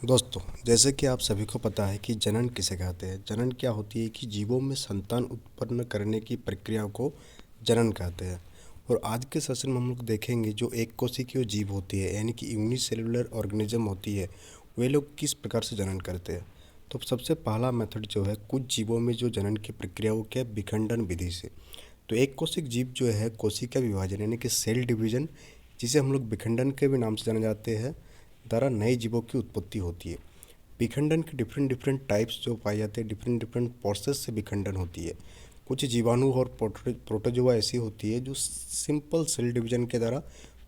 दोस्तों, जैसे कि आप सभी को पता है कि जनन किसे कहते हैं। जनन क्या होती है कि जीवों में संतान उत्पन्न करने की प्रक्रिया को जनन कहते हैं। और आज के सेशन में हम लोग देखेंगे जो एक कोशिकीय जीव होती है यानी कि यूनिसेलुलर ऑर्गेनिज्म होती है, वे लोग किस प्रकार से जनन करते हैं। तो सबसे पहला मेथड जो है कुछ जीवों में जो जनन की प्रक्रिया वो क्या है, विखंडन विधि से। तो एक कोशिक जीव जो है कोशिका विभाजन यानी कि सेल डिवीजन, जिसे हम लोग विखंडन के भी नाम से जाने जाते हैं, द्वारा नए जीवों की उत्पत्ति होती है। विखंडन के डिफरेंट डिफरेंट टाइप्स जो पाए जाते हैं, डिफरेंट डिफरेंट प्रोसेस से विखंडन होती है। कुछ जीवाणु और प्रोटोजोआ ऐसी होती है जो सिंपल सेल डिवीजन के द्वारा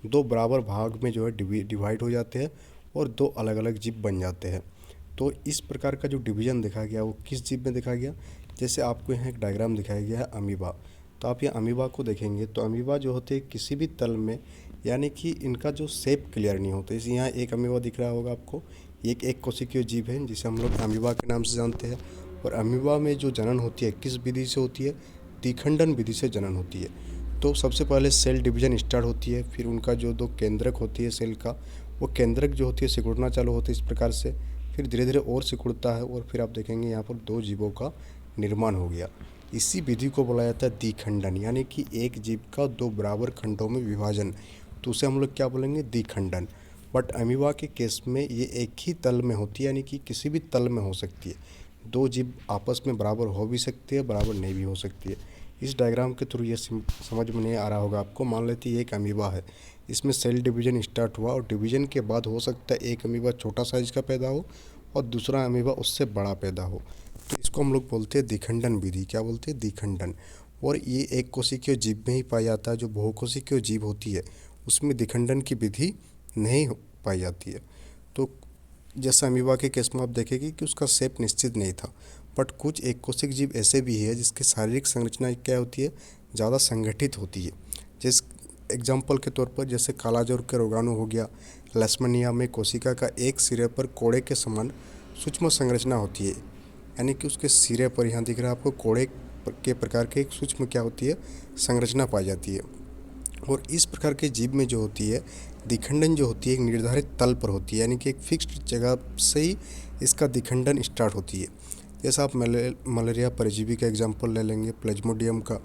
दो बराबर भाग में जो है डिवाइड हो जाते हैं और दो अलग अलग जीव बन जाते हैं। तो इस प्रकार का जो डिवीजन दिखाया गया वो किस जीव में दिखाया गया, जैसे आपको यहाँ एक डायग्राम दिखाया गया है अमीबा। तो आप ये अमीबा को देखेंगे तो अमीबा जो होते हैं किसी भी तल में, यानी कि इनका जो शेप क्लियर नहीं होता। इस यहाँ एक अमीबा दिख रहा होगा आपको, ये एक कोशिकीय जीव है जिसे हम लोग अमीबा के नाम से जानते हैं। और अमीबा में जो जनन होती है किस विधि से होती है, द्विखंडन विधि से जनन होती है। तो सबसे पहले सेल डिवीजन स्टार्ट होती है, फिर उनका जो दो केंद्रक होती है सेल का, वो केंद्रक जो होती है सिकुड़ना चालू होती है इस प्रकार से, फिर धीरे धीरे और सिकुड़ता है और फिर आप देखेंगे यहाँ पर दो जीवों का निर्माण हो गया। इसी विधि को बोला जाता है द्विखंडन, यानी कि एक जीव का दो बराबर खंडों में विभाजन। तो उसे हम लोग क्या बोलेंगे, द्विखंडन। बट अमीबा के केस में ये एक ही तल में होती है, यानी कि किसी भी तल में हो सकती है। दो जीव आपस में बराबर हो भी सकती है, बराबर नहीं भी हो सकती है। इस डायग्राम के थ्रू ये समझ में नहीं आ रहा होगा आपको। मान लेते हैं एक अमीबा है, इसमें सेल डिवीजन स्टार्ट हुआ और डिवीजन के बाद हो सकता है एक अमीबा छोटा साइज का पैदा हो और दूसरा अमीबा उससे बड़ा पैदा हो। तो इसको हम लोग बोलते हैं द्विखंडन विधि। क्या बोलते हैं, द्विखंडन। और ये एक कोशिकीय जीव में ही पाया जाता है। जो बहुकोशिकीय जीव होती है उसमें द्विखंडन की विधि नहीं पाई जाती है। तो जैसे अमीबा के केस में आप देखेंगे कि उसका शेप निश्चित नहीं था। बट कुछ एक कोशिक जीव ऐसे भी है जिसकी शारीरिक संरचना क्या होती है, ज़्यादा संगठित होती है। जिस एग्जाम्पल के तौर पर जैसे कालाजार के रोगाणु हो गया, लैशमनिया में कोशिका का एक सिरे पर कोड़े के समान सूक्ष्म संरचना होती है, यानी कि उसके सिरे पर यहाँ दिख रहा है आपको कोड़े के प्रकार के एक सूक्ष्म क्या होती है, संरचना पाई जाती है। और इस प्रकार के जीव में जो होती है द्विखंडन जो होती है एक निर्धारित तल पर होती है, यानी कि एक फिक्स्ड जगह से ही इसका द्विखंडन स्टार्ट होती है। जैसा आप मलेरिया परजीवी का एग्जांपल ले लेंगे, प्लाज्मोडियम का।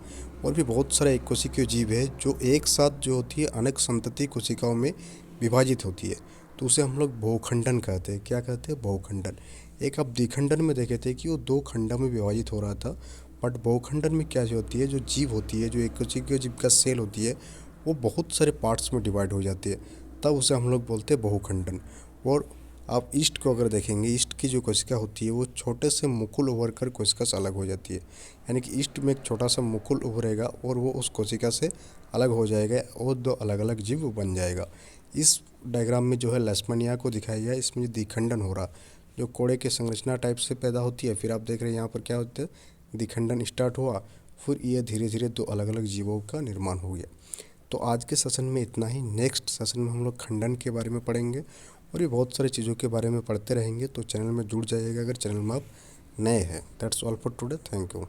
और भी बहुत सारे एक कोशिकीय जीव है जो एक साथ जो होती है अनेक संतति कोशिकाओं में विभाजित होती है। तो उसे हम लोग बहुखंडन कहते हैं। क्या कहते हैं, बहुखंडन। एक आप द्विखंडन में देखे थे कि वो दो खंडों में विभाजित हो रहा था। बट बहुखंडन में क्या जो होती है, जो जीव होती है, जो एक कोशिकीय जीव का सेल होती है, वो बहुत सारे पार्ट्स में डिवाइड हो जाती है, तब उसे हम लोग बोलते हैं बहुखंडन। और आप ईस्ट को अगर देखेंगे, ईस्ट की जो कोशिका होती है वो छोटे से मुकुल उभर कर कोशिका से अलग हो जाती है। यानी कि ईस्ट में एक छोटा सा मुकुल उभरेगा और वो उस कोशिका से अलग हो जाएगा और दो अलग अलग जीव बन जाएगा। इस डायग्राम में जो है लैशमनिया को दिखाया गया है, इसमें जो द्विखंडन हो रहा, जो कोड़े के संरचना टाइप से पैदा होती है। फिर आप देख रहे हैं यहाँ पर क्या होता है, द्विखंडन स्टार्ट हुआ, फिर ये धीरे धीरे दो अलग अलग जीवों का निर्माण हो गया। तो आज के सेशन में इतना ही। नेक्स्ट सेशन में हम लोग खंडन के बारे में पढ़ेंगे और ये बहुत सारी चीज़ों के बारे में पढ़ते रहेंगे। तो चैनल में जुड़ जाइएगा अगर चैनल में आप नए हैं। That's all for today. Thank you.